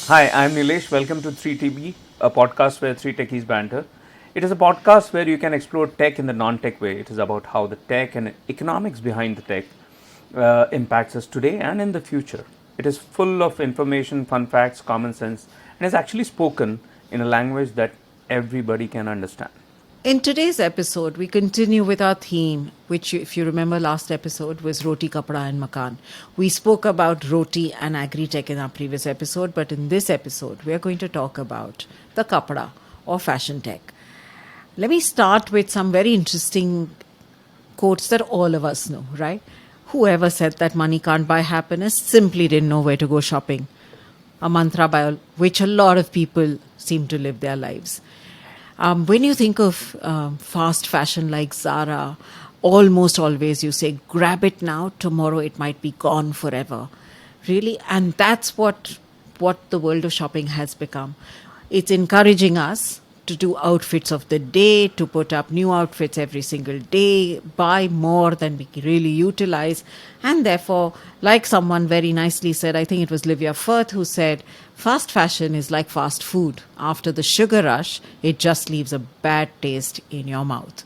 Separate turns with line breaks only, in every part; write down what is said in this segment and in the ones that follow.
Hi, I'm Nilesh. Welcome to 3TB, a podcast where three techies banter. It is a podcast where you can explore tech in the non tech way. It is about how the tech and economics behind the tech impacts us today and in the future. It is full of information, fun facts, common sense, and is actually spoken in a language that everybody can understand.
In today's episode, we continue with our theme, which, if you remember last episode, was Roti, Kapda and Makan. We spoke about roti and agri-tech in our previous episode, but in this episode, we are going to talk about the Kapda or fashion tech. Let me start with some very interesting quotes that all of us know, right? Whoever said that money can't buy happiness simply didn't know where to go shopping. A mantra by which a lot of people seem to live their lives. When you think of fast fashion like Zara, almost always you say, grab it now, tomorrow it might be gone forever. Really? And that's what the world of shopping has become. It's encouraging us to do outfits of the day, to put up new outfits every single day, buy more than we really utilize. And therefore, like someone very nicely said, I think it was Livia Firth who said, fast fashion is like fast food. After the sugar rush, it just leaves a bad taste in your mouth.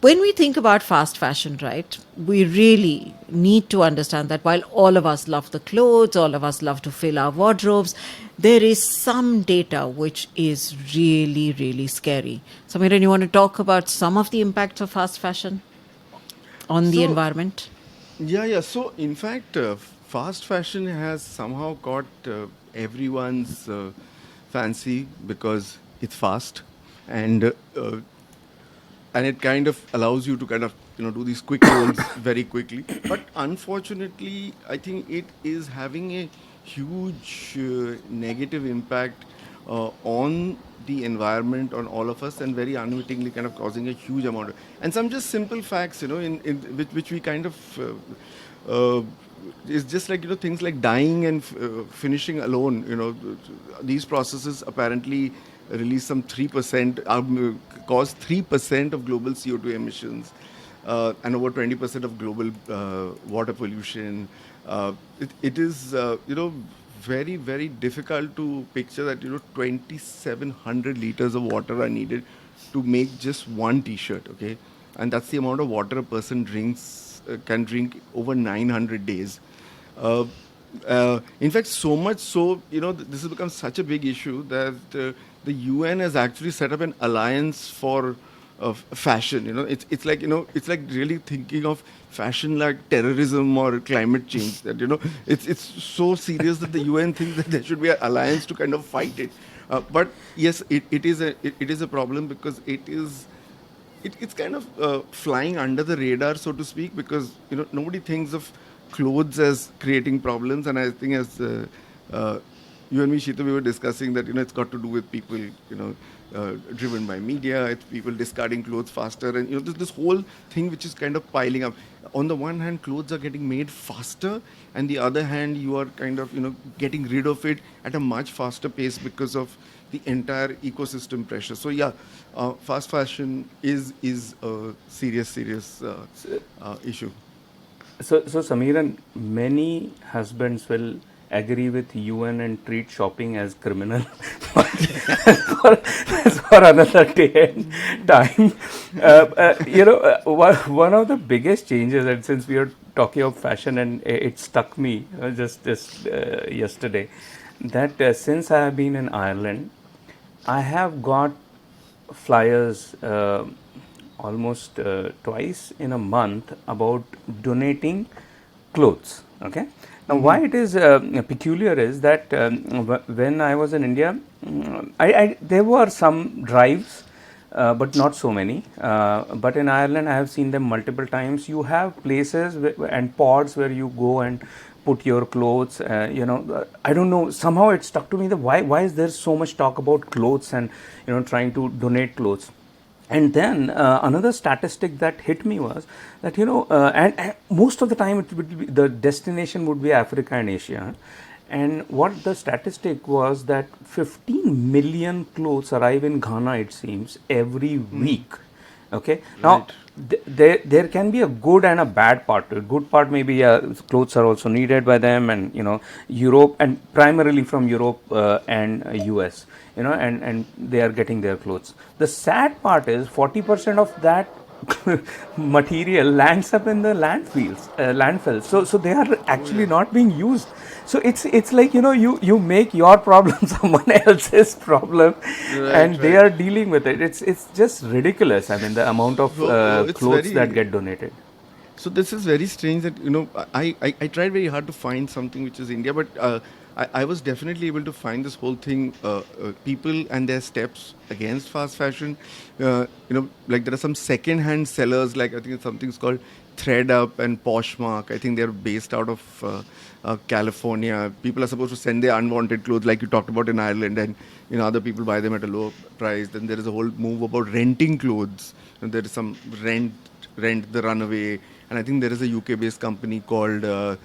When we think about fast fashion, right, we really need to understand that while all of us love the clothes, all of us love to fill our wardrobes, there is some data which is really, really scary. Samiran, you want to talk about some of the impacts of fast fashion on the
So,
environment?
yeah. So, in fact, fast fashion has somehow caught everyone's fancy because it's fast, and and it kind of allows you to kind of do these quick clothes very quickly. But unfortunately, I think it is having a huge negative impact on the environment, on all of us, and very unwittingly kind of causing a huge amount of. And some just simple facts, in which we kind of. It's just like things like dyeing and finishing alone. These processes apparently release some 3%, cause 3% of global CO2 emissions, and over 20% of global water pollution. It is very, very difficult to picture that 2,700 liters of water are needed to make just one T-shirt. Okay, and that's the amount of water a person can drink over 900 days. Uh, in fact, so much so, this has become such a big issue that the UN has actually set up an alliance for fashion. It's like it's like really thinking of fashion like terrorism or climate change. That it's so serious that the UN thinks that there should be an alliance to kind of fight it. But yes, it is a problem because it's kind of flying under the radar, so to speak, because nobody thinks of clothes as creating problems. And I think as you and me, Shita, we were discussing that it's got to do with people driven by media, it's people discarding clothes faster, and this whole thing which is kind of piling up. On the one hand, clothes are getting made faster, and the other hand, you are kind of getting rid of it at a much faster pace because of the entire ecosystem pressure. So yeah, fast fashion is a serious issue.
So Samiran, many husbands will agree with UN and treat shopping as criminal. But that's for another day and time. One of the biggest changes, and since we are talking of fashion, and it stuck me just yesterday, that since I have been in Ireland, I have got flyers almost twice in a month about donating clothes. Okay. Now,
Hmm.
why it is peculiar is that when I was in India, there were some drives, but not so many. But in Ireland, I have seen them multiple times. You have places and pods where you go and put your clothes. I don't know. Somehow it stuck to me that why is there so much talk about clothes and trying to donate clothes. And then another statistic that hit me was that and most of the time it would be, the destination would be Africa and Asia. And what the statistic was that 15 million clothes arrive in Ghana, it seems, every
Hmm.
week. Okay. Now, there can be a good and a bad part to it. Good part maybe clothes are also needed by them, and Europe, and primarily from Europe and US, and they are getting their clothes. The sad part is 40% of that material lands up in the landfills. So they are actually not being used. So it's like you make your problem someone else's problem,
Right,
and they are
right.
dealing with it. It's just ridiculous. I mean, the amount of
So it's
clothes that
very.
get donated.
So this is very strange that I tried very hard to find something which is India, but I was definitely able to find this whole thing, people and their steps against fast fashion. Like there are some second-hand sellers, like I think it's something's called ThreadUp and Poshmark. I think they're based out of California. People are supposed to send their unwanted clothes, like you talked about in Ireland, and other people buy them at a lower price. Then there is a whole move about renting clothes. There is some rent the runaway, and I think there is a UK based company called uh,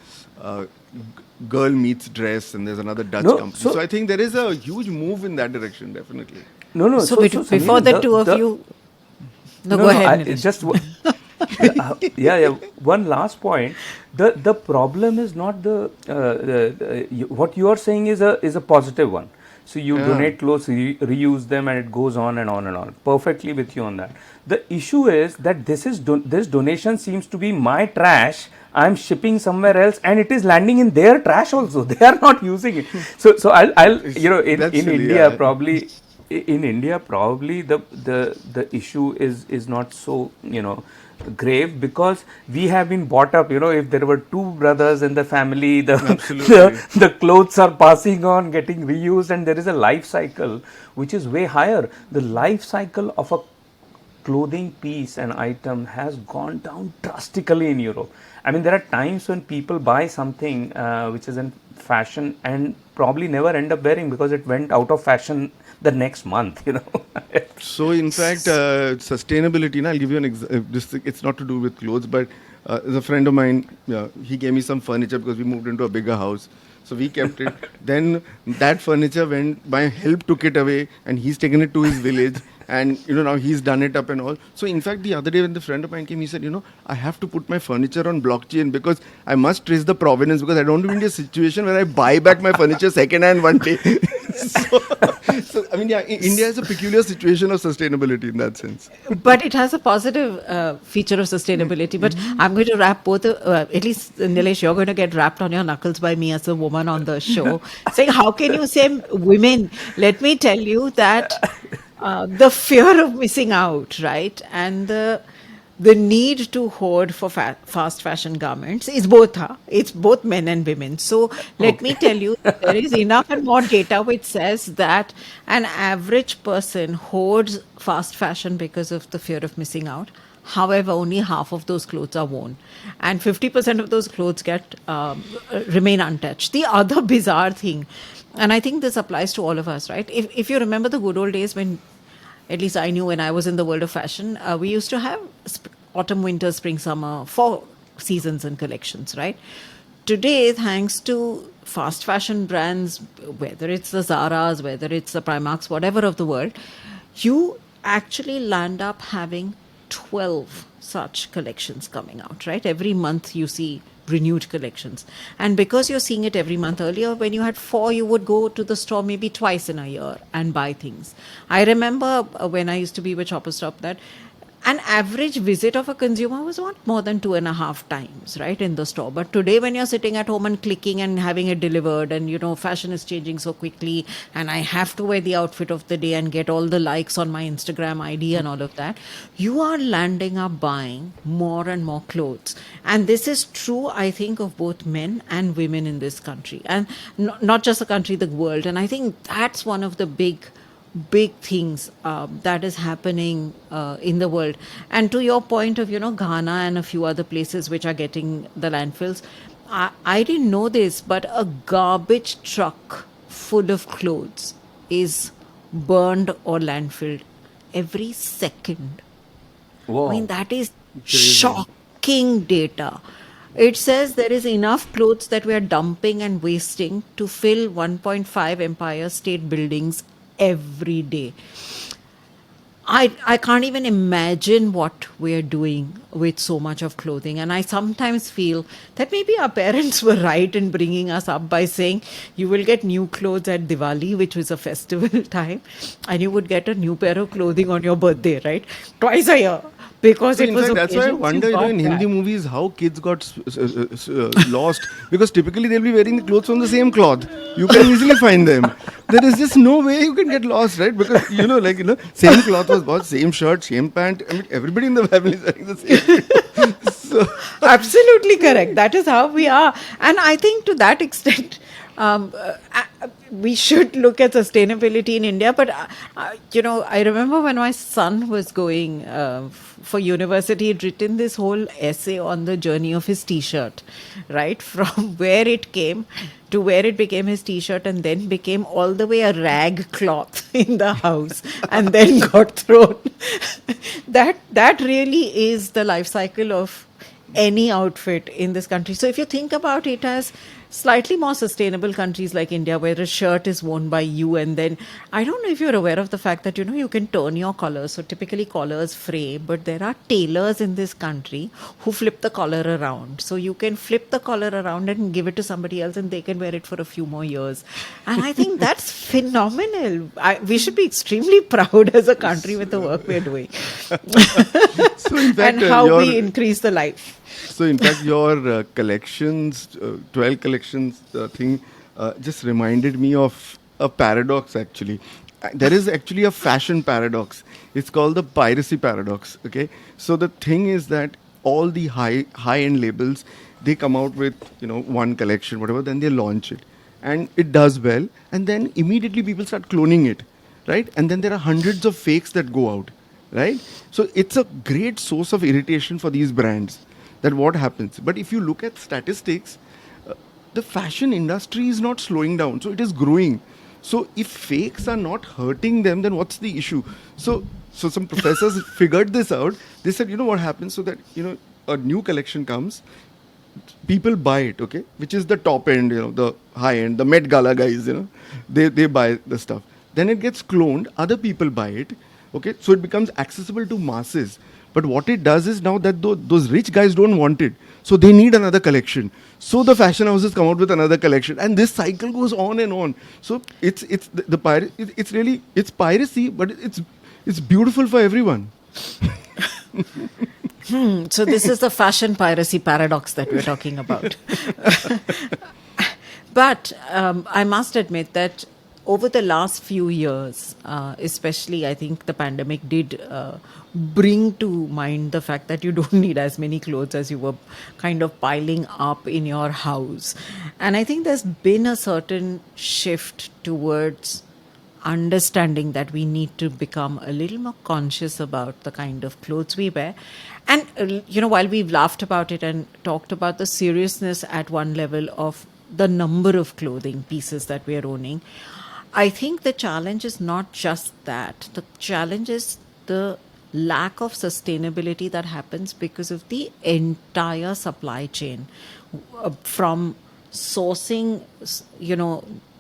Girl Meets Dress, and there's another Dutch
No,
company.
so
So I think there is a huge move in that direction, definitely.
no.
So
So
before
Samir,
the two of you, no, go
no,
ahead,
I
Nilesh.
just yeah. One last point. The problem is not what you are saying is a positive one. So you
Yeah.
donate clothes, reuse them, and it goes on and on and on. Perfectly with you on that. The issue is that this donation seems to be my trash. I'm shipping somewhere else, and it is landing in their trash also. They are not using it. So I'll
That's
in
silly,
India
yeah.
probably in India, probably the issue is not so grave, because we have been brought up. If there were two brothers in the family, the
Absolutely.
the clothes are passing on, getting reused, and there is a life cycle which is way higher. The life cycle of a clothing piece and item has gone down drastically in Europe. I mean, there are times when people buy something which is in fashion and probably never end up wearing because it went out of fashion the next month.
So, in fact, sustainability, and I'll give you this, it's not to do with clothes, but there's a friend of mine, he gave me some furniture because we moved into a bigger house. So we kept it. Then that furniture went, my help took it away, and he's taken it to his village. And now he's done it up and all. So in fact, the other day when the friend of mine came, he said, I have to put my furniture on blockchain because I must trace the provenance, because I don't want to be in a situation where I buy back my furniture second hand one day. so, so I mean, yeah, India is a peculiar situation of sustainability in that sense.
But it has a positive feature of sustainability. But I'm going to wrap both, at least Nilesh, you're going to get wrapped on your knuckles by me as a woman on the show, saying, how can you say women? Let me tell you that the fear of missing out, right? And the need to hoard for fast fashion garments is both, huh? It's both men and women. So let me tell you, there is enough and more data which says that an average person hoards fast fashion because of the fear of missing out. However, only half of those clothes are worn, and 50% of those clothes remain untouched. The other bizarre thing, and I think this applies to all of us, right? If you remember the good old days when, at least I knew when I was in the world of fashion, we used to have autumn, winter, spring, summer, 4 seasons and collections, right? Today, thanks to fast fashion brands, whether it's the Zaras, whether it's the Primarks, whatever of the world, you actually land up having 12 such collections coming out, right? Every month you see renewed collections. And because you're seeing it every month, earlier when you had 4, you would go to the store maybe twice in a year and buy things. I remember when I used to be with Shopper Stop that an average visit of a consumer was not more than 2.5 times, right, in the store. But today, when you're sitting at home and clicking and having it delivered, and fashion is changing so quickly, and I have to wear the outfit of the day and get all the likes on my Instagram ID and all of that, you are landing up buying more and more clothes. And this is true, I think, of both men and women in this country, and not just the country, the world. And I think that's one of the big things that is happening in the world. And to your point of Ghana and a few other places which are getting the landfills, I didn't know this, but a garbage truck full of clothes is burned or landfilled every second. I mean,
Wow.
that is
Crazy.
shocking data. It says there is enough clothes that we are dumping and wasting to fill 1.5 Empire State Buildings every day. I can't even imagine what we're doing with so much of clothing. And I sometimes feel that maybe our parents were right in bringing us up by saying you will get new clothes at Diwali, which was a festival time, and you would get a new pair of clothing on your birthday, right? Twice a year. Because
So
it
in
was
fact, that's why I
occasions you
wonder,
got
in
that.
Hindi movies, how kids got lost, because typically they'll be wearing the clothes from the same cloth. You can easily find them. There is just no way you can get lost, right? Because same cloth was bought, same shirt, same pant. I mean, everybody in the family is wearing the same. So
Absolutely correct. That is how we are. And I think to that extent, we should look at sustainability in India. But, I remember when my son was going for university, he'd written this whole essay on the journey of his T-shirt, right? From where it came to where it became his T-shirt and then became all the way a rag cloth in the house and then got thrown. That really is the life cycle of any outfit in this country. So if you think about it as slightly more sustainable countries like India, where a shirt is worn by you, and then I don't know if you're aware of the fact that you can turn your collar. So typically collars fray, but there are tailors in this country who flip the collar around. So you can flip the collar around and give it to somebody else, and they can wear it for a few more years. And I think that's phenomenal. We should be extremely proud as a country with the work we're doing
so in fact,
and how we increase the life.
So, in fact, your collections, 12 collections thing, just reminded me of a paradox, actually. There is actually a fashion paradox. It's called the piracy paradox, okay? So, the thing is that all the high-end labels, they come out with, one collection, whatever, then they launch it. And it does well. And then immediately people start cloning it, right? And then there are hundreds of fakes that go out, right? So, it's a great source of irritation for these brands. That what happens. But if you look at statistics, the fashion industry is not slowing down, so it is growing. So if fakes are not hurting them, then what's the issue? So some professors figured this out. They said, what happens, so that a new collection comes, people buy it, okay, which is the top end, the high end, the Met Gala guys, they buy the stuff. Then it gets cloned, other people buy it, okay, so it becomes accessible to masses. But what it does is now that those rich guys don't want it, so they need another collection. So the fashion houses come out with another collection, and this cycle goes on and on. So it's piracy, but it's beautiful for everyone.
So this is the fashion piracy paradox that we're talking about. But I must admit that over the last few years, especially I think the pandemic did bring to mind the fact that you don't need as many clothes as you were kind of piling up in your house. And I think there's been a certain shift towards understanding that we need to become a little more conscious about the kind of clothes we wear. And, while we've laughed about it and talked about the seriousness at one level of the number of clothing pieces that we are owning, I think the challenge is not just that. The challenge is the lack of sustainability that happens because of the entire supply chain, from sourcing,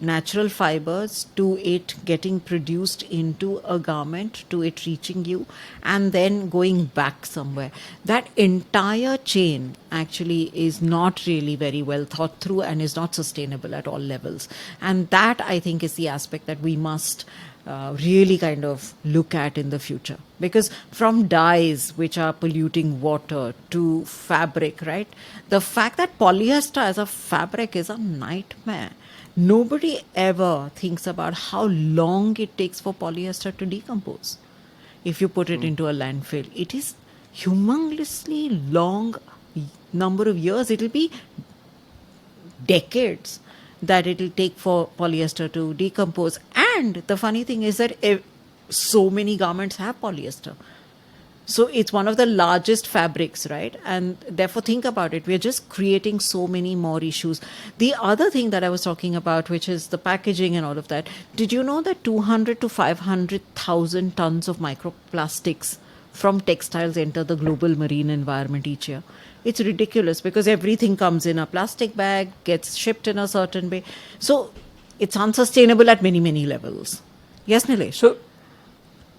natural fibers to it getting produced into a garment, to it reaching you and then going back somewhere. That entire chain actually is not really very well thought through and is not sustainable at all levels. And that, I think, is the aspect that we must really kind of look at in the future. Because from dyes, which are polluting water, to fabric, right? The fact that polyester as a fabric is a nightmare. Nobody ever thinks about how long it takes for polyester to decompose. If you put it into a landfill, it is humongously long number of years. It will be decades that it will take for polyester to decompose. And the funny thing is that so many garments have polyester. So it's one of the largest fabrics, right? And therefore, think about it. We're just creating so many more issues. The other thing that I was talking about, which is the packaging and all of that. Did you know that 200 to 500,000 tons of microplastics from textiles enter the global marine environment each year? It's ridiculous because everything comes in a plastic bag, gets shipped in a certain way. So it's unsustainable at many, many levels. Yes, Nilesh?
So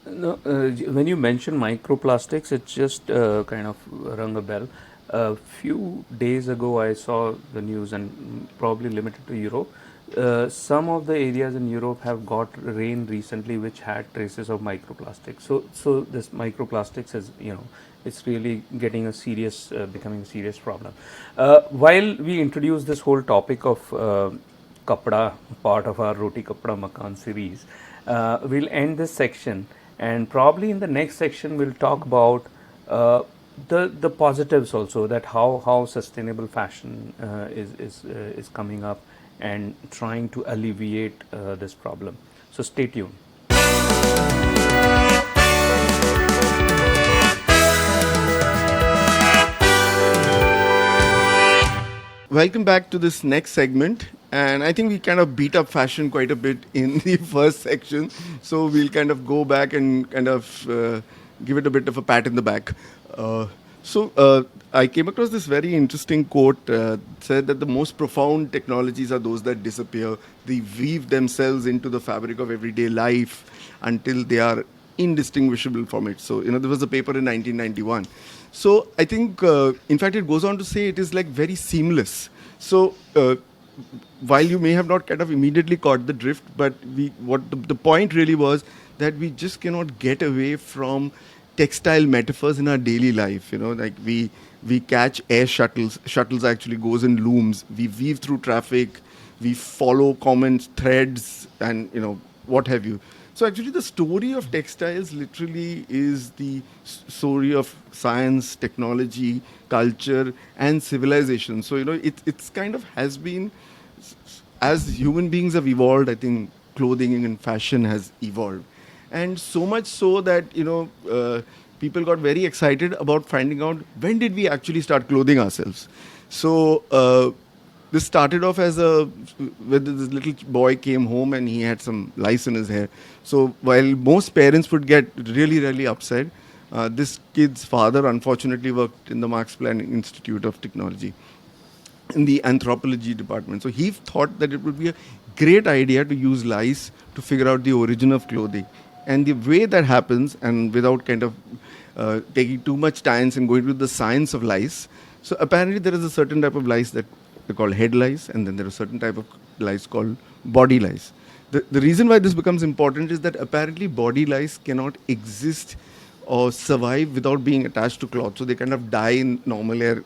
No, when you mention microplastics, it just kind of rung a bell. A few days ago, I saw the news, and probably limited to Europe. Some of the areas in Europe have got rain recently, which had traces of microplastics. So this microplastics is, it's really getting a serious, becoming a serious problem. While we introduce this whole topic of kapda, part of our Roti Kapda Makan series, we'll end this section, and probably in the next section we'll talk about the positives also, that how sustainable fashion is coming up and trying to alleviate this problem. So stay tuned.
Welcome back to this next segment. And I think we kind of beat up fashion quite a bit in the first section. So we'll kind of go back and kind of give it a bit of a pat in the back. I came across this very interesting quote, said that the most profound technologies are those that disappear. They weave themselves into the fabric of everyday life until they are indistinguishable from it. So, there was a paper in 1991. So I think, in fact, it goes on to say it is like very seamless. So while you may have not kind of immediately caught the drift, but the point really was that we just cannot get away from textile metaphors in our daily life. Like we catch air shuttles. Shuttles actually goes in looms. We weave through traffic. We follow common threads, and what have you. So actually, the story of textiles literally is the story of science, technology, culture, and civilization. So it's kind of has been, as human beings have evolved, I think clothing and fashion has evolved, and so much so that people got very excited about finding out when did we actually start clothing ourselves. So this started off as when this little boy came home and he had some lice in his hair. So while most parents would get really, really upset, this kid's father unfortunately worked in the Marx Planck Institute of Technology in the anthropology department. So he thought that it would be a great idea to use lice to figure out the origin of clothing. And the way that happens, and without kind of taking too much time and going to the science of lice, so apparently there is a certain type of lice that they're called head lice, and then there are certain type of lice called body lice. The reason why this becomes important is that apparently body lice cannot exist or survive without being attached to cloth. So they kind of die in normal air,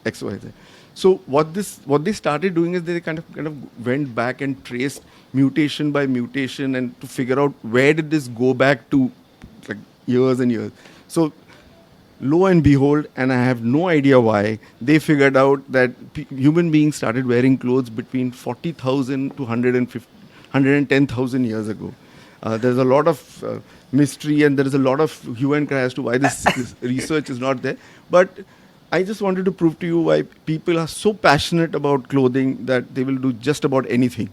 X, Y, Z. So what they started doing is they kind of went back and traced mutation by mutation and to figure out where did this go back to, like years and years. So lo and behold, and I have no idea why, they figured out that human beings started wearing clothes between 40,000 to 110,000 years ago. There's a lot of mystery, and there is a lot of hue and cry as to why this research is not there. But I just wanted to prove to you why people are so passionate about clothing that they will do just about anything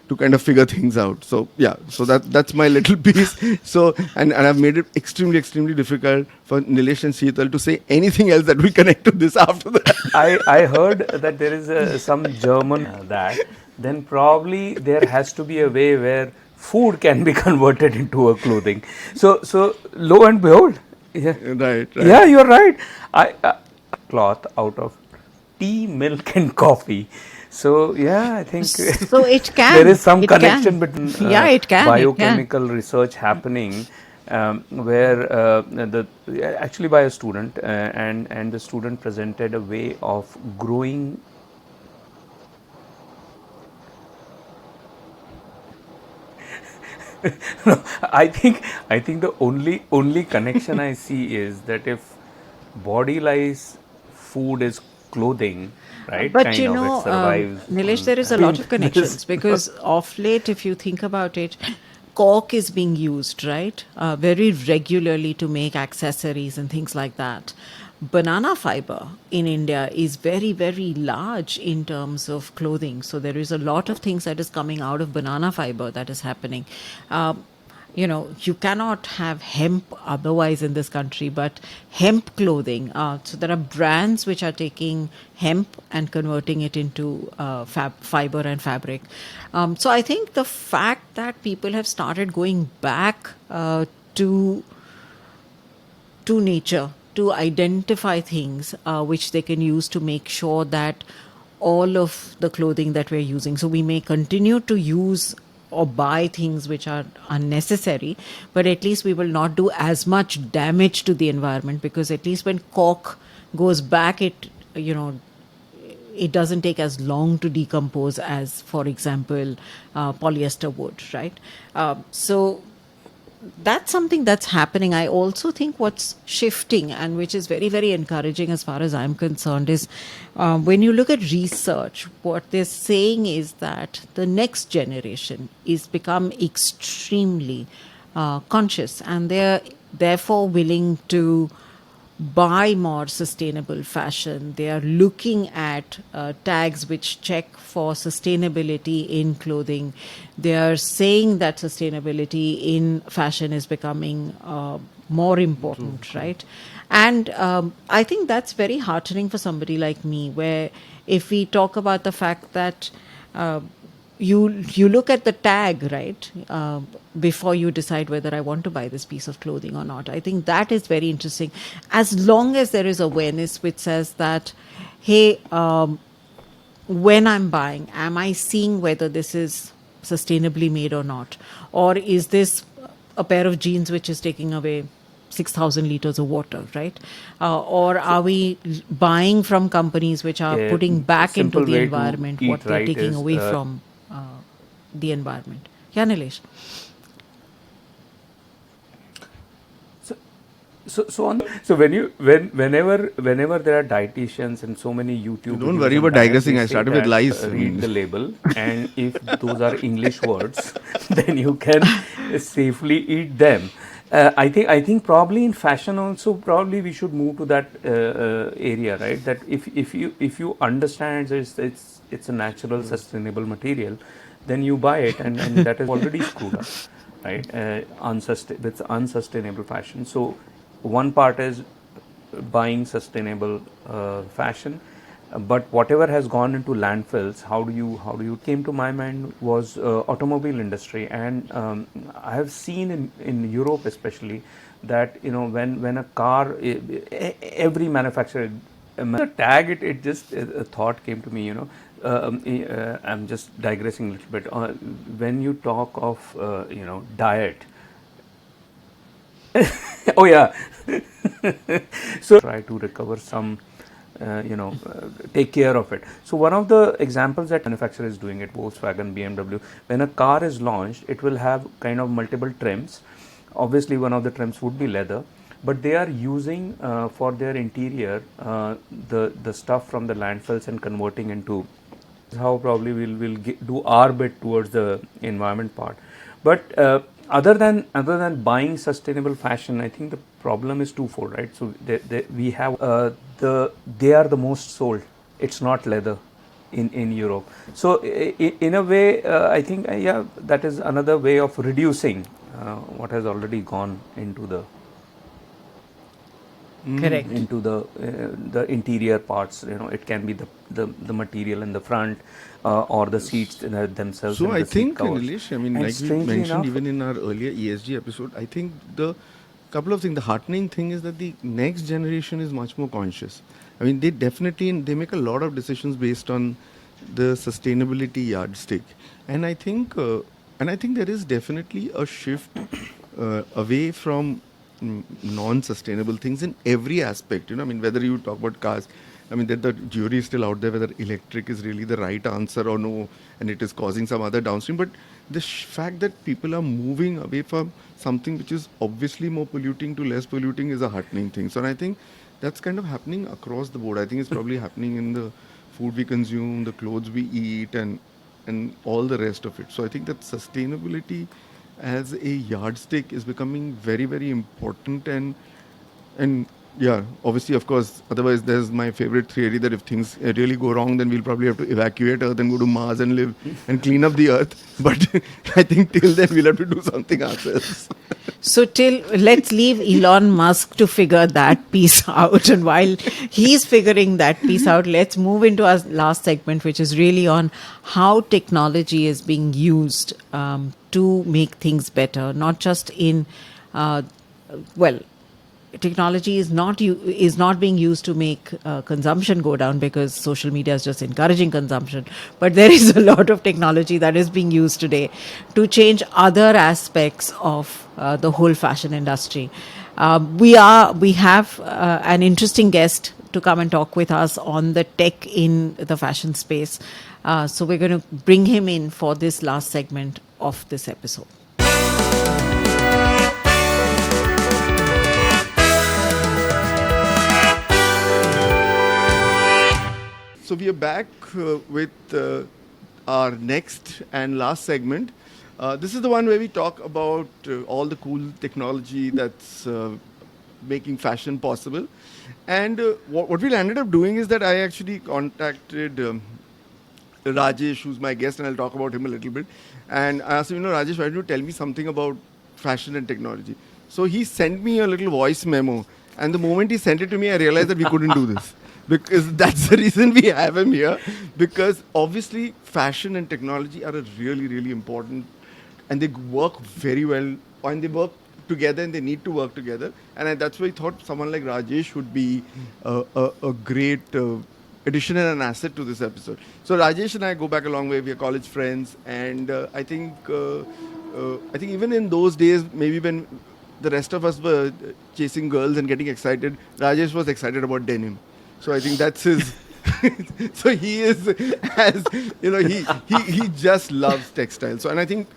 to kind of figure things out. So that's my little piece. So and I've made it extremely difficult for Nilesh and Sheetal to say anything else that we connect to this after that.
I heard that there is some German that then probably there has to be a way where food can be converted into a clothing. So lo and behold, yeah,
Right.
yeah, you're right. I cloth out of tea, milk, and coffee. So yeah, I think
So it can.
there is some
It
connection
can.
between
Yeah, it can.
biochemical research happening, where actually by a student, and the student presented a way of growing. No, I think the only connection I see is that if body lice food is clothing, right?
But
kind
you
of
know,
it survives.
Nilesh, there is a lot of connections because of late, if you think about it, cork is being used, right, very regularly to make accessories and things like that. Banana fiber in India is very, very large in terms of clothing. So there is a lot of things that is coming out of banana fiber that is happening. You cannot have hemp otherwise in this country, but hemp clothing. So there are brands which are taking hemp and converting it into fiber and fabric. So I think the fact that people have started going back to nature to identify things which they can use to make sure that all of the clothing that we're using. So we may continue to use or buy things which are unnecessary, but at least we will not do as much damage to the environment, because at least when cork goes back, it doesn't take as long to decompose as, for example, polyester would, right? So that's something that's happening. I also think what's shifting, and which is very, very encouraging as far as I'm concerned, is when you look at research, what they're saying is that the next generation is become extremely conscious, and they're therefore willing to buy more sustainable fashion. They are looking at tags which check for sustainability in clothing. They are saying that sustainability in fashion is becoming more important, right? And I think that's very heartening for somebody like me, where if we talk about the fact that you look at the tag, right, before you decide whether I want to buy this piece of clothing or not. I think that is very interesting. As long as there is awareness which says that, hey, when I'm buying, am I seeing whether this is sustainably made or not? Or is this a pair of jeans which is taking away 6,000 liters of water, right? Or are we buying from companies which are putting back into the environment what they're taking away from the environment? Yeah, Nilesh.
So whenever there are dietitians and so many YouTube,
don't worry about digressing. I started with lies.
Read the label, and if those are English words, then you can safely eat them. I think probably in fashion also, probably we should move to that area, right? That if you understand it's a natural, sustainable material, then you buy it, and that is already screwed up, right? With unsustainable fashion. So one part is buying sustainable fashion, but whatever has gone into landfills, how do you came to my mind was automobile industry. And I have seen in Europe especially that when a car, every manufacturer tag it just a thought came to me. I'm just digressing a little bit. When you talk of diet, oh yeah, so try to recover some, take care of it. So one of the examples that manufacturer is doing it, Volkswagen, BMW, when a car is launched, it will have kind of multiple trims. Obviously, one of the trims would be leather, but they are using for their interior the stuff from the landfills and converting into how probably we'll do our bit towards the environment part. But other than buying sustainable fashion, I think the problem is twofold, right? So we have they are the most sold. It's not leather in Europe. So in a way, I think that is another way of reducing what has already gone into the
correct
into the interior parts. It can be the material in the front or the seats themselves.
So I think, Nilesh,
And
like we
strangely
mentioned
enough,
even in our earlier ESG episode, I think the couple of things, the heartening thing is that the next generation is much more conscious. They they make a lot of decisions based on the sustainability yardstick, and I think there is definitely a shift away from non-sustainable things in every aspect. Whether you talk about cars, that the jury is still out there whether electric is really the right answer or no, and it is causing some other downstream. But the fact that people are moving away from something which is obviously more polluting to less polluting is a heartening thing. So, and I think that's kind of happening across the board. I think it's probably happening in the food we consume, the clothes we eat, and all the rest of it. So I think that sustainability as a yardstick is becoming very, very important. And yeah, obviously, of course, otherwise there's my favorite theory that if things really go wrong, then we'll probably have to evacuate Earth and go to Mars and live and clean up the Earth. But I think till then we'll have to do something ourselves.
So let's leave Elon Musk to figure that piece out. And while he's figuring that piece out, let's move into our last segment, which is really on how technology is being used to make things better, not just in Uh, well, technology is not being used to make consumption go down, because social media is just encouraging consumption, but there is a lot of technology that is being used today to change other aspects of the whole fashion industry. We have an interesting guest to come and talk with us on the tech in the fashion space, so we're going to bring him in for this last segment of this episode.
So we are back with our next and last segment. This is the one where we talk about all the cool technology that's making fashion possible. And what we ended up doing is that I actually contacted Rajesh, who's my guest, and I'll talk about him a little bit. And I asked him, Rajesh, why don't you tell me something about fashion and technology? So he sent me a little voice memo. And the moment he sent it to me, I realized that we couldn't do this. Because that's the reason we have him here. Because obviously, fashion and technology are a really, really important, and they work very well, and they work together, and they need to work together. And that's why I thought someone like Rajesh would be a great addition and an asset to this episode. So Rajesh and I go back a long way. We are college friends, and I think even in those days, maybe when the rest of us were chasing girls and getting excited, Rajesh was excited about denim. So I think that's his. So he is, as he just loves textiles. So, and I think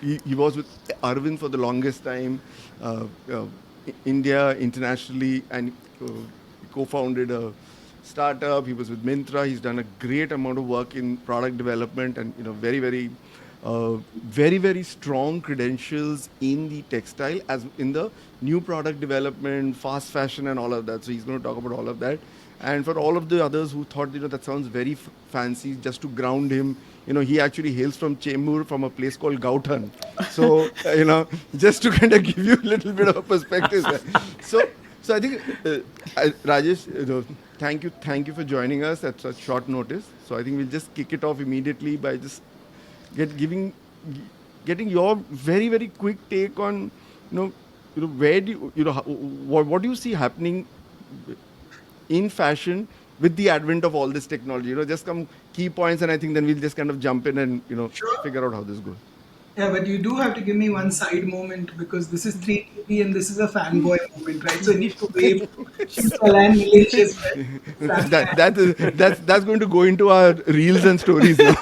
he was with Arvind for the longest time, India, internationally, and co-founded a startup. He was with Myntra. He's done a great amount of work in product development, and very, very strong credentials in the textile, as in the new product development, fast fashion, and all of that. So he's going to talk about all of that. And for all of the others who thought, that sounds very fancy, just to ground him, he actually hails from Chembur, from a place called Gauthan. So, just to kind of give you a little bit of a perspective. So I think, Rajesh, thank you for joining us at such short notice. So I think we'll just kick it off immediately by just getting your very, very quick take on, where do what do you see happening in fashion with the advent of all this technology? Just some key points, and I think then we'll just kind of jump in and
Sure.
figure out how this goes.
Yeah, but you do have to give me one side moment, because this is 3TV and this is a fanboy moment, right? So I need to wave and malicious.
That's going to go into our reels and stories now.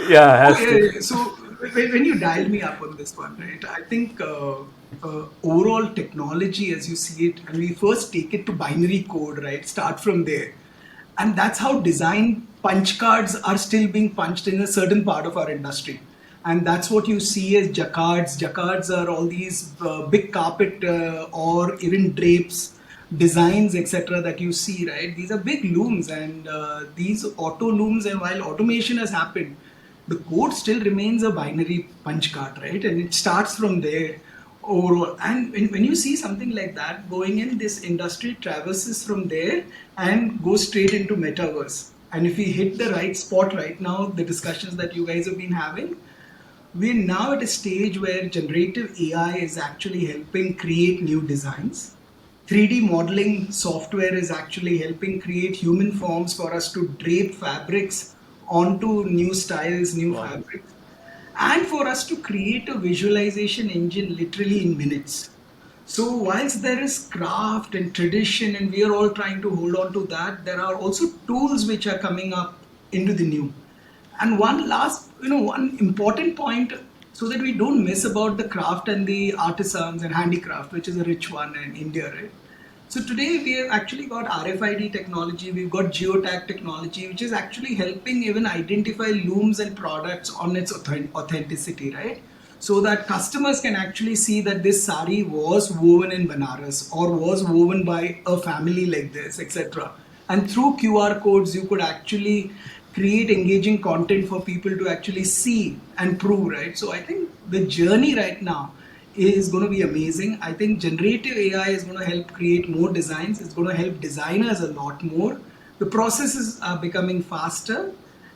Yeah, has to.
Okay, so when you dialed me up on this one, right, I think overall technology as you see it, and we first take it to binary code, right, start from there. And that's how design punch cards are still being punched in a certain part of our industry. And that's what you see as jacquards. Jacquards are all these big carpet or even drapes, designs, etc. that you see, right? These are big looms, and these auto looms, and while automation has happened, the code still remains a binary punch card, right? And it starts from there overall. And when you see something like that going in, this industry traverses from there and goes straight into metaverse. And if we hit the right spot right now, the discussions that you guys have been having, we're now at a stage where generative AI is actually helping create new designs. 3D modeling software is actually helping create human forms for us to drape fabrics onto new styles, new fabrics, and for us to create a visualization engine literally in minutes. So whilst there is craft and tradition, and we are all trying to hold on to that, there are also tools which are coming up into the new. And one last, one important point, so that we don't miss about the craft and the artisans and handicraft, which is a rich one in India, right? So today we have actually got RFID technology, we've got geotag technology, which is actually helping even identify looms and products on its authenticity, right? So that customers can actually see that this sari was woven in Banaras or was woven by a family like this, etc. And through QR codes, you could actually create engaging content for people to actually see and prove, right? So I think the journey right now is going to be amazing. I think generative AI is going to help create more designs. It's going to help designers a lot more. The processes are becoming faster,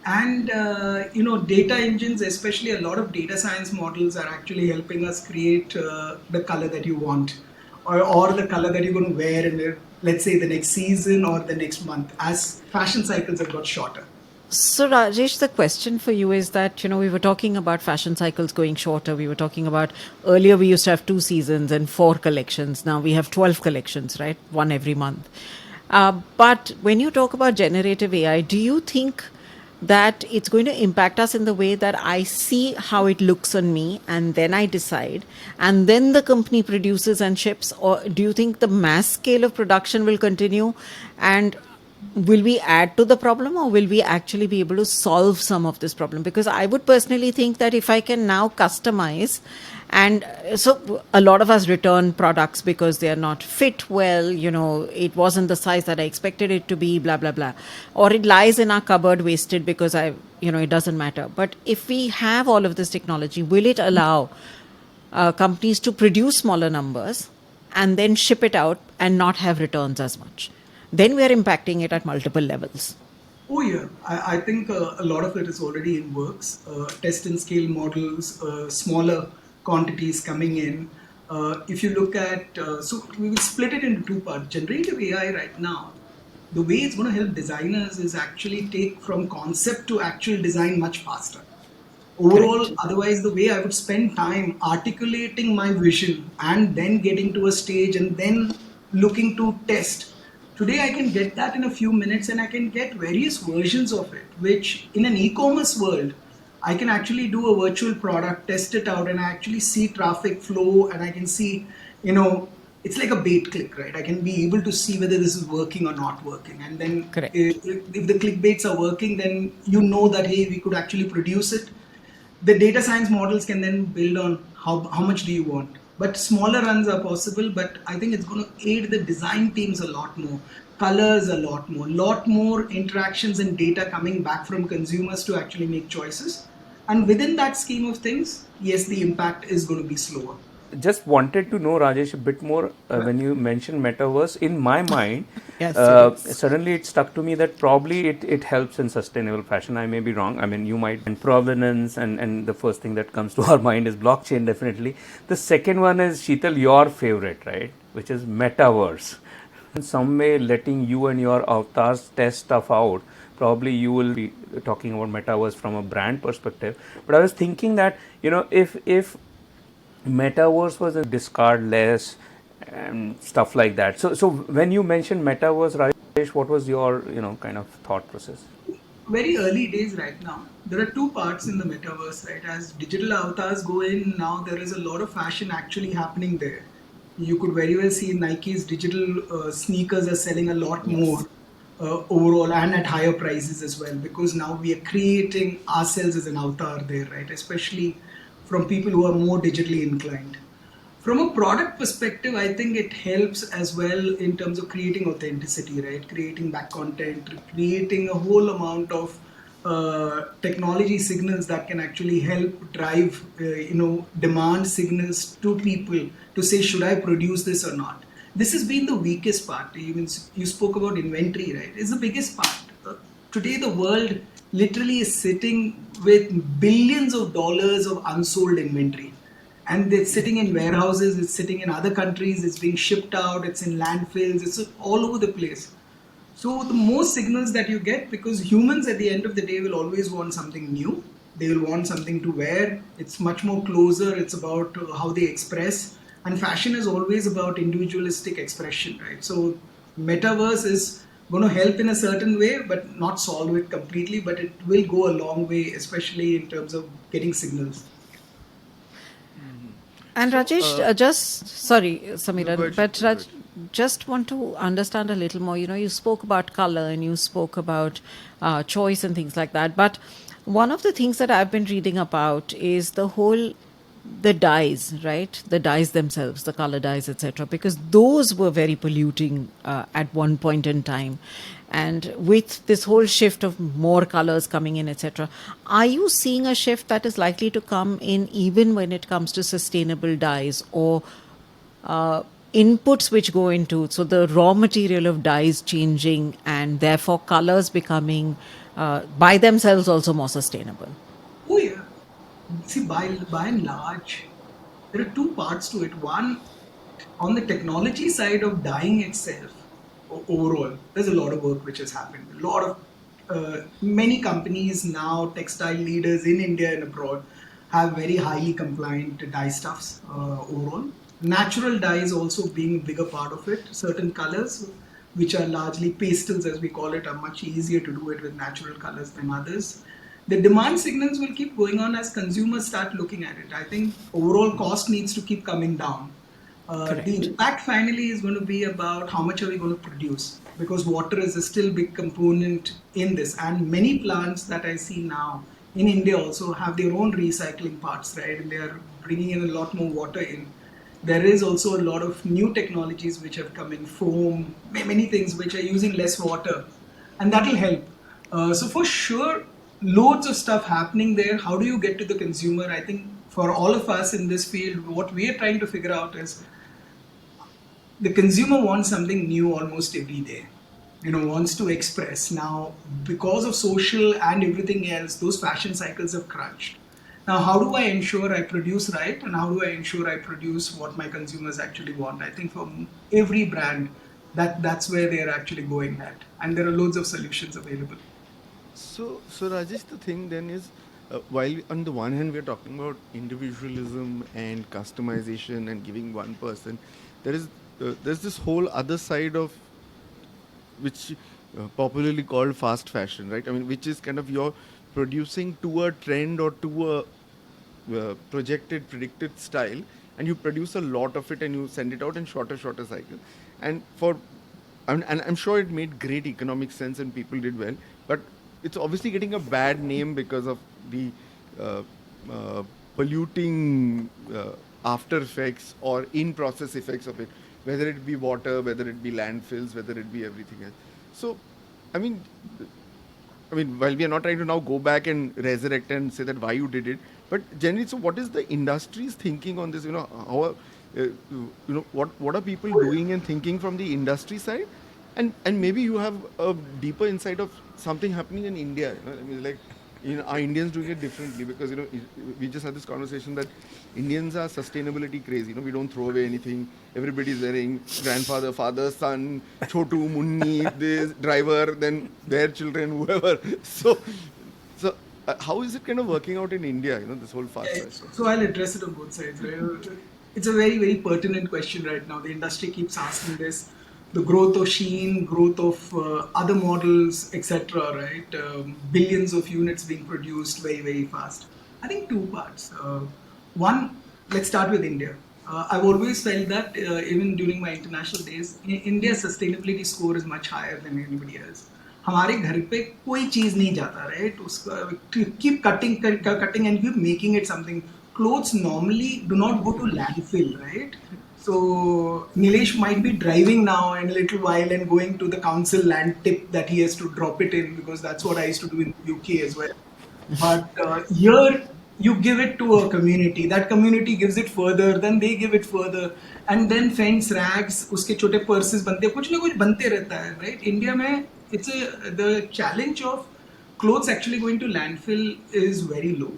And data engines, especially a lot of data science models, are actually helping us create the color that you want, or the color that you're going to wear in let's say the next season or the next month, as fashion cycles have got shorter.
So, Rajesh, the question for you is that, we were talking about fashion cycles going shorter. We were talking about earlier we used to have 2 seasons and 4 collections. Now we have 12 collections, right? One every month. But when you talk about generative AI, do you think that it's going to impact us in the way that I see how it looks on me and then I decide, and then the company produces and ships? Or do you think the mass scale of production will continue, and will we add to the problem, or will we actually be able to solve some of this problem? Because I would personally think that if I can now customize, and so a lot of us return products because they are not fit well, it wasn't the size that I expected it to be, blah blah blah, or it lies in our cupboard wasted because it doesn't matter. But if we have all of this technology, will it allow companies to produce smaller numbers and then ship it out and not have returns as much? Then we are impacting it at multiple levels.
Oh yeah, I think a lot of it is already in works. Test and scale models, smaller quantities coming in. If you look at, so we will split it into two parts. Generative AI right now, the way it's going to help designers is actually take from concept to actual design much faster. Overall,
Correct.
otherwise, the way I would spend time articulating my vision and then getting to a stage and then looking to test. Today, I can get that in a few minutes and I can get various versions of it, which in an e commerce world, I can actually do a virtual product, test it out, and I actually see traffic flow and I can see, it's like a bait click, right? I can be able to see whether this is working or not working. And then
Correct.
if the clickbaits are working, then you know that, hey, we could actually produce it. The data science models can then build on how much do you want. But smaller runs are possible, but I think it's going to aid the design teams a lot more, colors a lot more interactions and data coming back from consumers to actually make choices. And within that scheme of things, yes, the impact is going to be slower.
Just wanted to know, Rajesh, a bit more when you mentioned metaverse. In my mind,
Yes, it is.
suddenly it stuck to me that probably it helps in sustainable fashion. I may be wrong. I mean, you might, and provenance, and the first thing that comes to our mind is blockchain, definitely. The second one is, Sheetal, your favorite, right? Which is metaverse. In some way, letting you and your avatars test stuff out. Probably you will be talking about metaverse from a brand perspective. But I was thinking that, if metaverse was a discard less and stuff like that. So when you mentioned metaverse, Rajesh, what was your kind of thought process?
Very early days right now. There are two parts in the metaverse, right? As digital avatars go in, now there is a lot of fashion actually happening there. You could very well see Nike's digital sneakers are selling a lot
Yes.
more overall and at higher prices as well, because now we are creating ourselves as an avatar there, right? Especially from people who are more digitally inclined. From a product perspective, I think it helps as well in terms of creating authenticity, right? Creating back content, creating a whole amount of technology signals that can actually help drive, demand signals to people to say, should I produce this or not? This has been the weakest part. Even you spoke about inventory, right? It's the biggest part. Today, the world literally is sitting with billions of dollars of unsold inventory, and it's sitting in warehouses, it's sitting in other countries, it's being shipped out, it's in landfills, it's all over the place. So the more signals that you get, because humans at the end of the day will always want something new, they will want something to wear, it's much more closer, it's about how they express, and fashion is always about individualistic expression, right? So metaverse is going to help in a certain way but not solve it completely, but it will go a long way, especially in terms of getting signals.
And
So,
Rajesh, just sorry,
no, go
Samiran,
ahead,
but
Sheetal, go ahead.
just want to understand a little more. You spoke about color and you spoke about choice and things like that. But one of the things that I've been reading about is the dyes, right? The dyes themselves, the color dyes, etc. Because those were very polluting at one point in time. And with this whole shift of more colors coming in, etc., are you seeing a shift that is likely to come in even when it comes to sustainable dyes, or inputs which go into, so the raw material of dyes changing and therefore colors becoming by themselves also more sustainable.
Oh yeah. See, by and large, there are two parts to it. One, on the technology side of dyeing itself, overall, there's a lot of work which has happened. A lot of many companies now, textile leaders in India and abroad, have very highly compliant dye stuffs overall. Natural dyes also being a bigger part of it. Certain colors, which are largely pastels as we call it, are much easier to do it with natural colors than others. The demand signals will keep going on as consumers start looking at it. I think overall cost needs to keep coming down. The
Correct.
impact finally is going to be about how much are we going to produce, because water is a still big component in this, and many plants that I see now in India also have their own recycling parts, right, and they are bringing in a lot more water in. There is also a lot of new technologies which have come in, foam, many things which are using less water, and that will help. So for sure, loads of stuff happening there. How do you get to the consumer? I think for all of us in this field, what we are trying to figure out is the consumer wants something new almost every day. Wants to express. Now, because of social and everything else, those fashion cycles have crunched. Now, how do I ensure I produce right, and how do I ensure I produce what my consumers actually want? I think for every brand, that's where they're actually going at, and there are loads of solutions available.
So Rajesh, the thing then is, while on the one hand we're talking about individualism and customization and giving one person, there's this whole other side of which popularly called fast fashion, right? I mean, which is kind of you're producing to a trend or to a projected, predicted style, and you produce a lot of it and you send it out in shorter cycle. And and I'm sure it made great economic sense and people did well, but it's obviously getting a bad name because of the uh, uh, polluting after effects or in process effects of it, whether it be water, whether it be landfills, whether it be everything else. So, I mean, while we are not trying to now go back and resurrect and say that why you did it, but generally, so what is the industry's thinking on this? What are people doing and thinking from the industry side, and maybe you have a deeper insight of something happening in India. I mean, like, are Indians doing it differently? Because we just had this conversation that Indians are sustainability crazy. We don't throw away anything. Everybody's wearing grandfather, father, son, chotu, munni, this driver, then their children, whoever. So how is it kind of working out in India? This whole fast fashion.
So I'll address it on both sides. Right? It's a very, very pertinent question right now. The industry keeps asking this. The growth of Sheen, growth of other models, etc. Right? Billions of units being produced very, very fast. I think two parts. One, let's start with India. I've always felt that even during my international days, India's sustainability score is much higher than anybody else. हमारे घर पे कोई चीज नहीं जाता, right? उसका keep cutting and keep making it something. Clothes normally do not go to landfill, right? So Nilesh might be driving now in a little while and going to the council land tip that he has to drop it in, because that's what I used to do in the UK as well. But here you give it to a community, that community gives it further, then they give it further, and then fence rags, उसके छोटे purses बनते हैं, कुछ ना कुछ बनते रहता है, right? इंडिया में the challenge of clothes actually going to landfill is very low.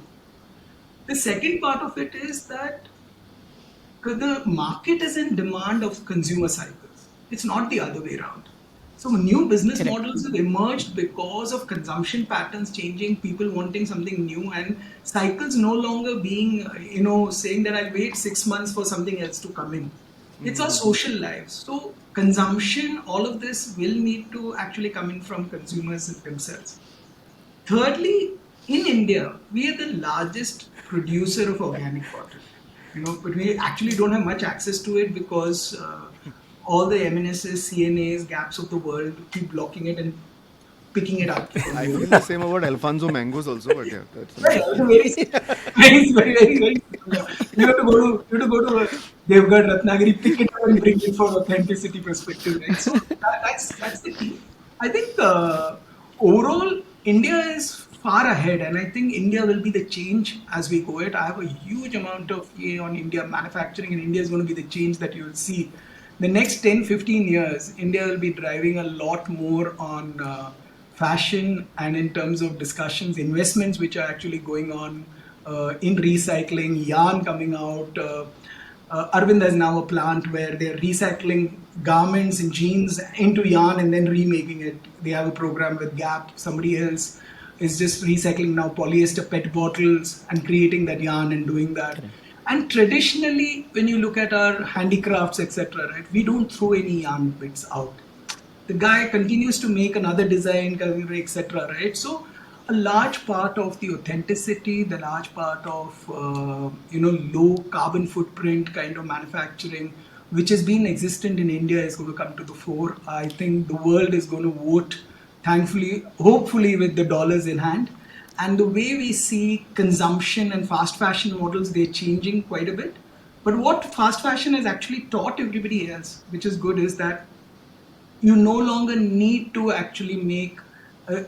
The second part of it is that the market is in demand of consumer cycles. It's not the other way around. So new business
Correct.
models have emerged because of consumption patterns changing, people wanting something new, and cycles no longer being, saying that I'll wait 6 months for something else to come in. It's our social lives. So consumption, all of this will need to actually come in from consumers themselves. Thirdly, in India, we are the largest producer of organic cotton. But we actually don't have much access to it because all the MNSs, CNAs, gaps of the world keep blocking it and picking it up.
I feel the same about Alfonso mangoes also, but yeah, that's
Right, also very, very, very. You have to go to Devgarh, Ratnagiri, pick it up and bring it for authenticity perspective, right? So that's the key. I think overall India is far ahead, and I think India will be the change as we go it. I have a huge amount of on India manufacturing, and India is going to be the change that you will see. The next 10, 15 years, India will be driving a lot more on fashion and in terms of discussions, investments which are actually going on in recycling, yarn coming out. Arvind has now a plant where they're recycling garments and jeans into yarn and then remaking it. They have a program with Gap. Somebody else is just recycling now polyester PET bottles and creating that yarn and doing that. And traditionally, when you look at our handicrafts, etc., right, we don't throw any yarn bits out. The guy continues to make another design, etc., right? So a large part of the authenticity, the large part of low carbon footprint kind of manufacturing, which has been existent in India, is going to come to the fore. I think the world is going to vote, thankfully, hopefully, with the dollars in hand. And the way we see consumption and fast fashion models, they're changing quite a bit. But what fast fashion has actually taught everybody else, which is good, is that you no longer need to actually make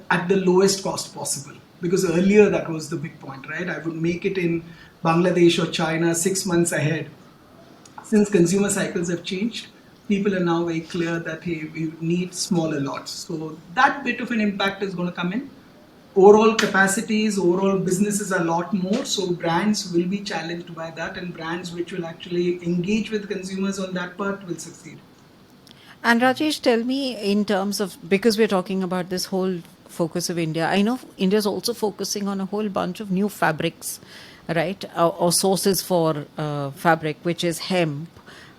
at the lowest cost possible. Because earlier that was the big point, right? I would make it in Bangladesh or China 6 months ahead. Since consumer cycles have changed, people are now very clear that, hey, we need smaller lots. So that bit of an impact is going to come in. Overall capacities, overall businesses are a lot more. So brands will be challenged by that, and brands which will actually engage with consumers on that part will succeed.
And Rajesh, tell me, in terms of, because we're talking about this whole focus of India, I know India is also focusing on a whole bunch of new fabrics, right? Or sources for fabric, which is hemp,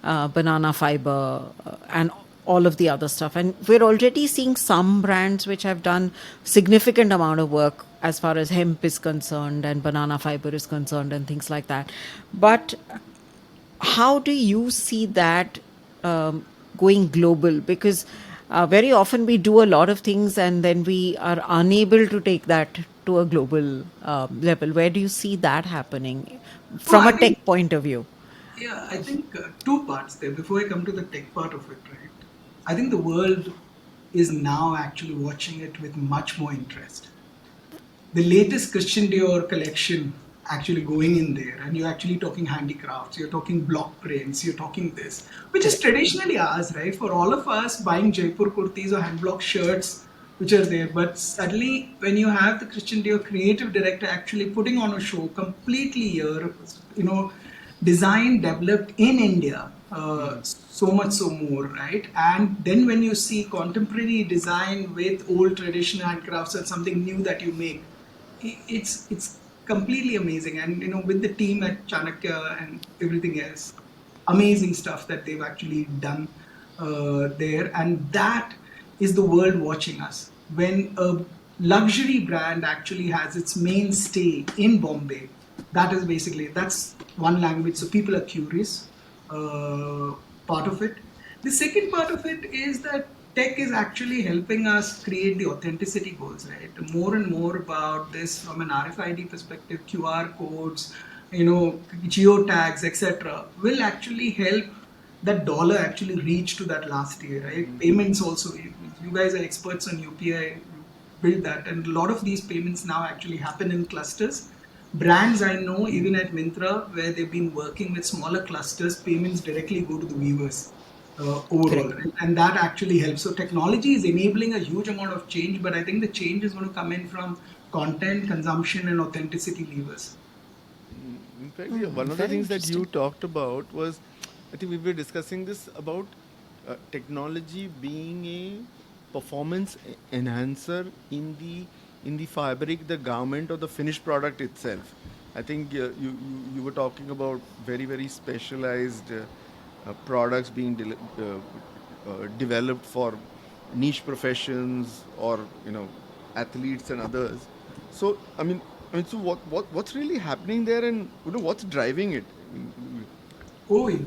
banana fiber, and all of the other stuff. And we're already seeing some brands which have done significant amount of work as far as hemp is concerned and banana fiber is concerned and things like that. But how do you see that going global? Because very often we do a lot of things and then we are unable to take that to a global level. Where do you see that happening
Well,
from a tech point of view?
Yeah, I think two parts there. Before I come to the tech part of it, right? I think the world is now actually watching it with much more interest. The latest Christian Dior collection actually going in there, and you're actually talking handicrafts, you're talking block prints, you're talking this, which is traditionally ours, right? For all of us buying Jaipur kurtis or hand block shirts, which are there, but suddenly when you have the Christian Dior creative director actually putting on a show completely here, designed, developed in India, so much so more, right? And then when you see contemporary design with old traditional handcrafts or something new that you make, it's completely amazing. And with the team at Chanakya and everything else, amazing stuff that they've actually done there, and that is the world watching us. When a luxury brand actually has its mainstay in Bombay, that's one language. So people are curious. Part of it. The second part of it is that tech is actually helping us create the authenticity goals, right? More and more about this from an RFID perspective, QR codes, geotags, etc., will actually help that dollar actually reach to that last year, right? Payments also. You guys are experts on UPI. Build that, and a lot of these payments now actually happen in clusters. Brands I know, even at Myntra, where they've been working with smaller clusters, payments directly go to the weavers overall, right? And that actually helps. So technology is enabling a huge amount of change, but I think the change is going to come in from content, consumption, and authenticity levers.
In fact, yeah, one of the things that you talked about was, I think we were discussing this about technology being a performance enhancer in the fabric, the garment, or the finished product itself. I think you were talking about very specialized products being developed for niche professions or athletes and others. So so what's really happening there, and what's driving it?
Oh, yeah.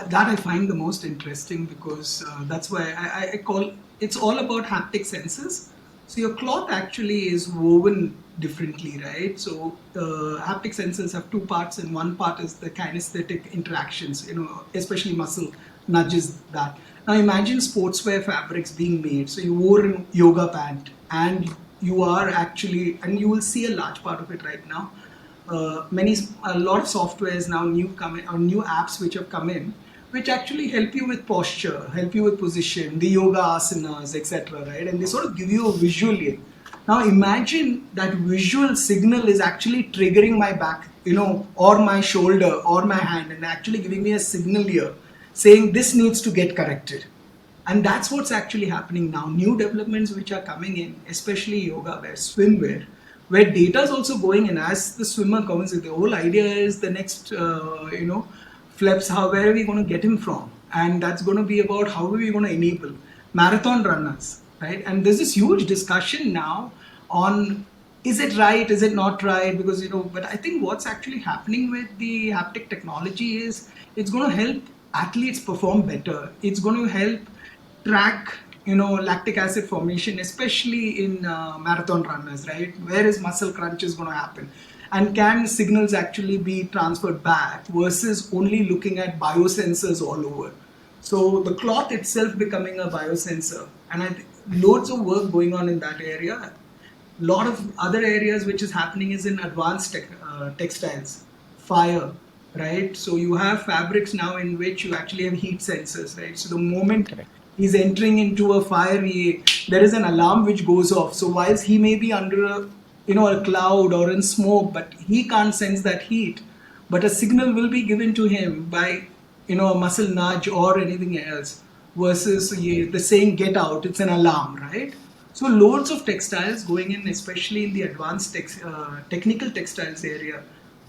That I find the most interesting, because that's why I call it's all about haptic senses. So your cloth actually is woven differently, right? So haptic sensors have two parts, and one part is the kinesthetic interactions, especially muscle nudges that. Now imagine sportswear fabrics being made. So you wore a yoga pant, and you are actually, and you will see a large part of it right now. A lot of softwares now new apps which have come in, which actually help you with posture, help you with position, the yoga asanas, etc. Right, and they sort of give you a visual aid. Now imagine that visual signal is actually triggering my back, or my shoulder or my hand, and actually giving me a signal here saying this needs to get corrected. And that's what's actually happening now. New developments which are coming in, especially yoga wear, swimwear, where data is also going in as the swimmer comes in. The whole idea is the next, flips, where are we going to get him from? And that's going to be about how are we going to enable marathon runners, right? And there's this huge discussion now on is it right, is it not right? Because, but I think what's actually happening with the haptic technology is it's going to help athletes perform better. It's going to help track lactic acid formation, especially in marathon runners, right? Where is muscle crunch is going to happen, and can signals actually be transferred back versus only looking at biosensors all over. So the cloth itself becoming a biosensor, and I think loads of work going on in that area. Lot of other areas which is happening is in advanced textiles, fire, right? So you have fabrics now in which you actually have heat sensors, right? So the moment he's entering into a fire, there is an alarm which goes off. So whilst he may be under a cloud or in smoke, but he can't sense that heat, but a signal will be given to him by a muscle nudge or anything else, versus the saying get out, it's an alarm, right? So loads of textiles going in, especially in the advanced technical textiles area.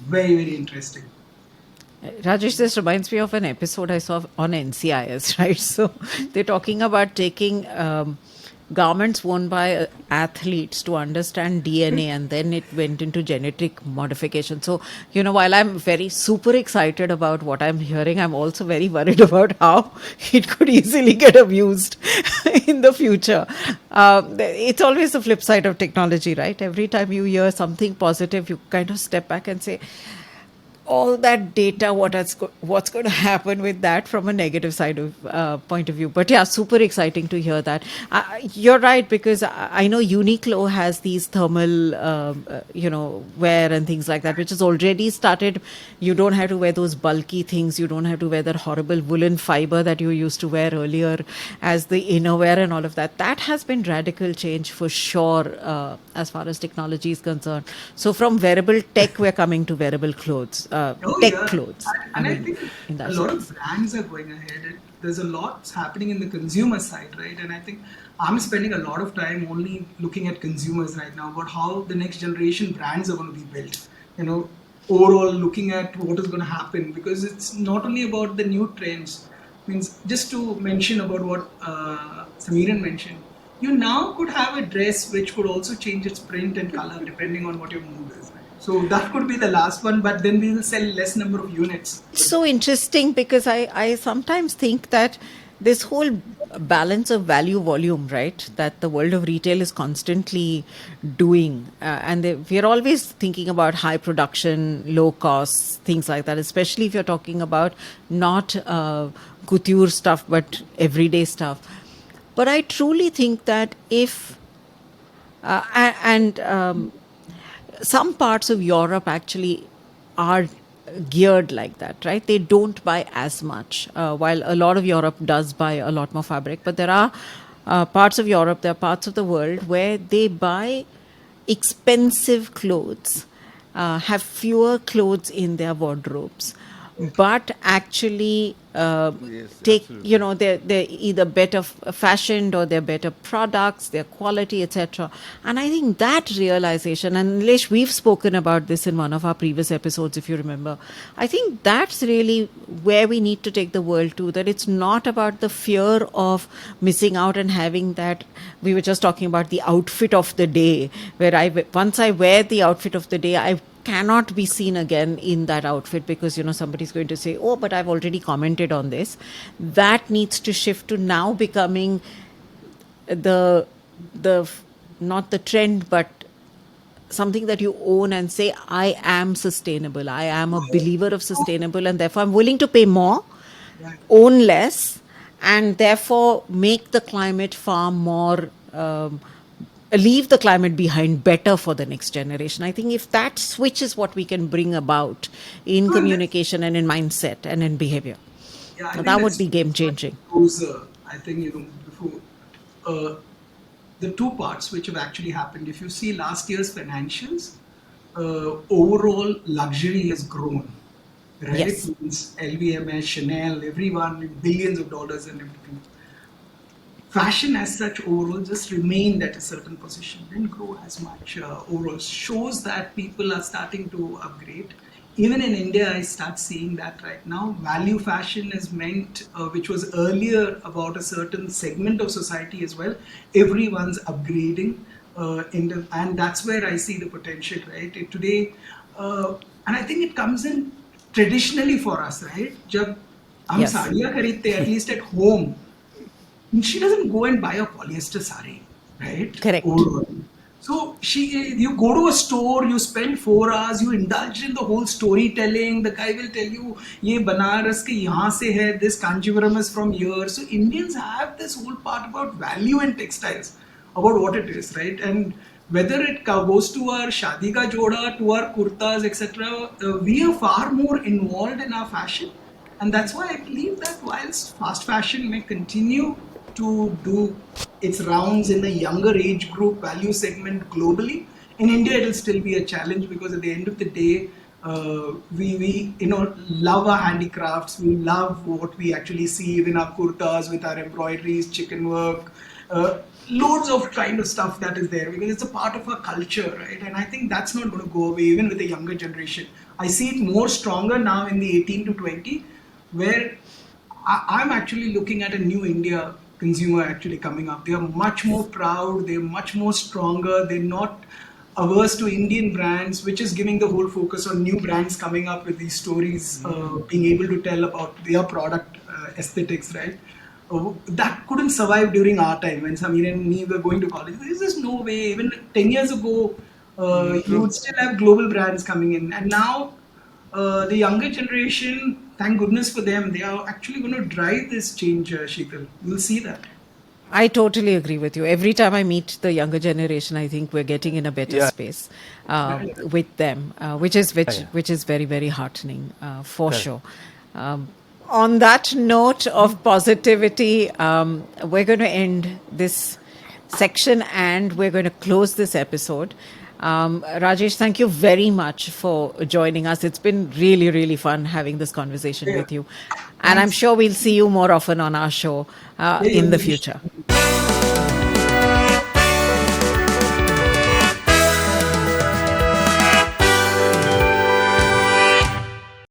Very, very interesting.
Rajesh, this reminds me of an episode I saw on NCIS, right? So they're talking about taking garments worn by athletes to understand DNA, and then it went into genetic modification. So, while I'm very super excited about what I'm hearing, I'm also very worried about how it could easily get abused in the future. It's always the flip side of technology, right? Every time you hear something positive, you kind of step back and say, all that data, what's going to happen with that from a negative side of point of view. But yeah, super exciting to hear that. You're right, because I know Uniqlo has these thermal, wear and things like that, which has already started. You don't have to wear those bulky things. You don't have to wear that horrible woolen fiber that you used to wear earlier as the innerwear and all of that. That has been radical change for sure, as far as technology is concerned. So from wearable tech, we're coming to wearable clothes. Tech clothes.
And I think a lot of brands are going ahead. There's a lot happening in the consumer side, right? And I think I'm spending a lot of time only looking at consumers right now about how the next generation brands are going to be built. Overall looking at what is going to happen, because it's not only about the new trends. Means just to mention about what Samiran mentioned, you now could have a dress which could also change its print and color depending on what your mood is. So that could be the last one, but then we will sell less number of units.
So interesting, because I sometimes think that this whole balance of value volume, right, that the world of retail is constantly doing, and we're always thinking about high production, low costs, things like that, especially if you're talking about not couture stuff but everyday stuff. But I truly think that if some parts of Europe actually are geared like that, right? They don't buy as much, while a lot of Europe does buy a lot more fabric. But there are parts of Europe, there are parts of the world where they buy expensive clothes, have fewer clothes in their wardrobes, but actually take,
absolutely.
they're either better fashioned or they're better products, their quality, etc. And I think that realization, and Nilesh, we've spoken about this in one of our previous episodes, if you remember. I think that's really where we need to take the world to, that it's not about the fear of missing out and having that. We were just talking about the outfit of the day, where once I wear the outfit of the day, I cannot be seen again in that outfit because somebody's going to say, oh, but I've already commented on this. That needs to shift to now becoming the not the trend, but something that you own and say, I am sustainable, I am a believer of sustainable, and therefore I'm willing to pay more, own less, and therefore make the climate far more leave the climate behind better for the next generation. I think if that switch is what we can bring about in communication and in mindset and in behavior.
Yeah, I think
That would
that's
be game changing.
closer. I think, before uh, the two parts which have actually happened. If you see last year's financials, overall luxury has grown, right?
Yes.
Means LVMH, Chanel, everyone, billions of dollars and everything. Fashion as such overall just remained at a certain position, didn't grow as much. Overall shows that people are starting to upgrade. Even in India, I start seeing that right now. Value fashion is meant, which was earlier about a certain segment of society as well. Everyone's upgrading, and that's where I see the potential. Right today, and I think it comes in traditionally for us. Right, जब हम
Yes.
साड़ियाँ खरीदते at least at home, she doesn't go and buy a polyester sari, right?
Correct.
Overall. So you go to a store, you spend 4 hours, you indulge in the whole storytelling. The guy will tell you, "ये बनारस के यहाँ से है, this Kanchipuram is from here." So Indians have this whole part about value and textiles, about what it is, right? And whether it goes to our shadi ka joda, to our kurtas, etc., we are far more involved in our fashion, and that's why I believe that whilst fast fashion may continue to do its rounds in the younger age group value segment globally, in India it will still be a challenge because at the end of the day, we love our handicrafts. We love what we actually see even our kurtas with our embroideries, chicken work, loads of kind of stuff that is there because it's a part of our culture, right? And I think that's not going to go away even with the younger generation. I see it more stronger now in the 18 to 20, where I'm actually looking at a new India consumer actually coming up. They are much more proud, they're much more stronger, they're not averse to Indian brands, which is giving the whole focus on new brands coming up with these stories, being able to tell about their product aesthetics, right? That couldn't survive during our time when Samir and me were going to college. There's just no way. Even 10 years ago, you
True.
would still have global brands coming in. And now, the younger generation, thank goodness for them, they are actually going to drive this change, Sheetal. You'll see that.
I totally agree with you. Every time I meet the younger generation, I think we're getting in a better
Yeah,
space with them, which is
yeah, yeah.
which is very very heartening for
Correct.
sure. Um, on that note of positivity, we're going to end this section and we're going to close this episode. Rajesh, thank you very much for joining us. It's been really, really fun having this conversation
Yeah.
with you. And I'm
Thanks.
sure we'll see you more often on our show
Yeah,
in the
yeah,
future.